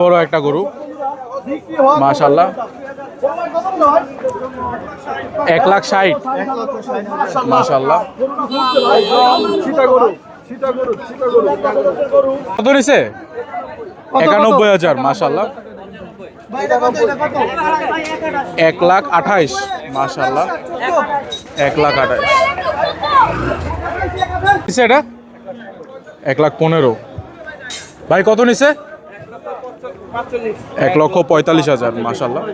বড় একটা গরু মাশাআল্লাহ 1,60,000 মাশাআল্লাহ। কত নিছে? 91,000 মাশাআল্লাহ। 1,28,000 মাশাআল্লাহ। 1,28,000 নিছে এটা 1,15,000 ভাই কত নিছে? 1,45,000 মাশাআল্লাহ।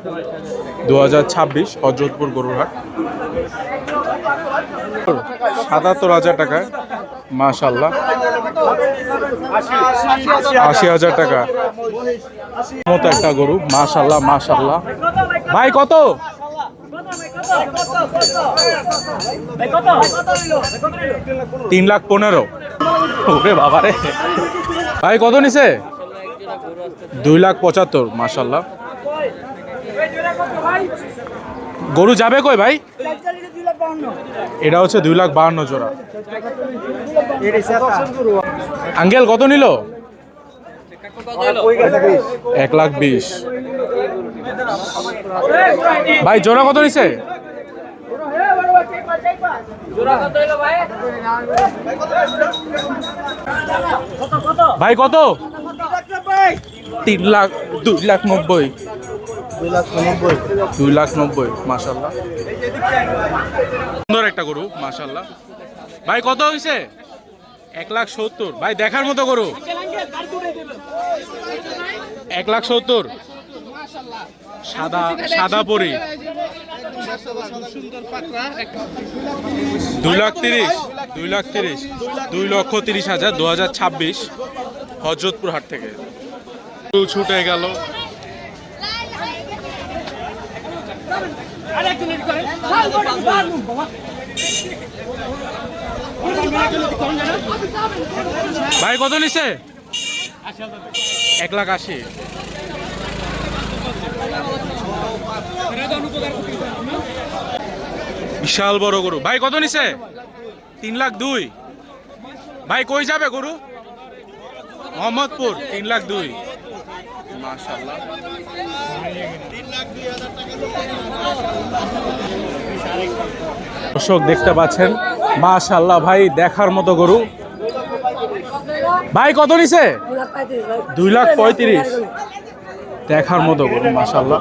2026 হযরতপুর গরুর হাট 77,000 টাকা মাশাআল্লাহ। 80,000 টাকা মতো একটা গরু মাশাআল্লাহ মাশাআল্লাহ। ভাই কত? 3,15,000 ওরে বাবা রে। ভাই কত নিছে? 2,75,000 মাশাআল্লাহ। গরু যাবে কই ভাই? এটা হচ্ছে 2,52,000 জোড়া। আঙ্কেল কত নিল? 1,20,000 ভাই জোড়া কত নিছে? ভাই কত? 3,00,000 2,90,000 2,90,000 মাশাআল্লাহ। সুন্দর একটা গরু মাশাআল্লাহ। ভাই কত হইছে? 1,70,000 ভাই দেখার মতো গরু 1,70,000 সাদা সাদা পরি 2,30,000 2,30,000 2026 হযরতপুর হাট থেকে ছুটে গেল। ভাই কত নিছে? 1,80,000 বিশাল বড় গরু ভাই কত নিছে? 3,02,000 ভাই কই যাবে গরু? মোহাম্মদপুর 3,02,000 মাশাআল্লাহ। দর্শক দেখতে পাচ্ছেন মাশাআল্লাহ ভাই দেখার মতো গরু। ভাই কত নিছে? 2,35,000 দেখার মতো গরু মাশাআল্লাহ।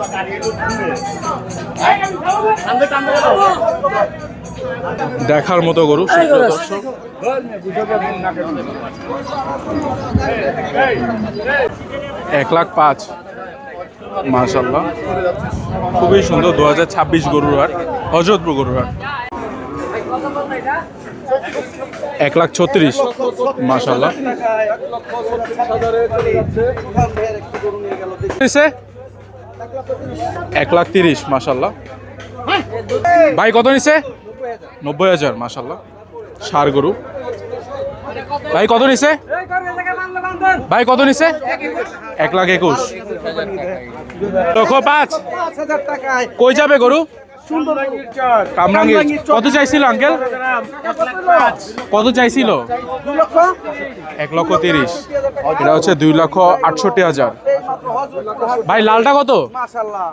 দেখার মতো গরু দর্শক 1,05,000 মাশাআল্লাহ খুবই সুন্দর। 2026 গরুর হাট হযরতপুর গরুর হাট 1,36,000 মাশাআল্লাহ। 1,30,000 মাশাআল্লাহ। ভাই কত নিছে? 90,000 মাশাআল্লাহ। ষাঁড় গরু ভাই কত নিছে? ভাই কত নিছে? 1,21,000 5,00,000 কই যাবে গরু? কামরাঙ্গীর কত চাইছিল আঙ্কেল? কত চাইছিল? 1,30,000 এটা হচ্ছে 2,68,000 ভাই লালটা কত?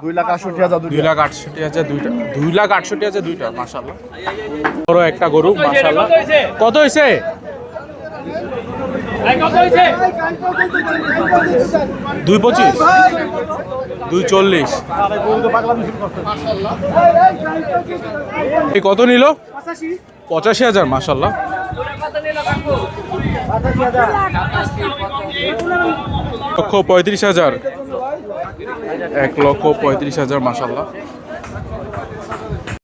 2,68,000 2,68,000 দুইটা 2,68,000 দুইটা মাশাআল্লাহ। বড় একটা গরু মাশাআল্লাহ। কত হইছে? 2,25 2,40 কত নিল? 85,000 মাশাআল্লাহ। 1,35,000 1,35,000 মাশাআল্লাহ।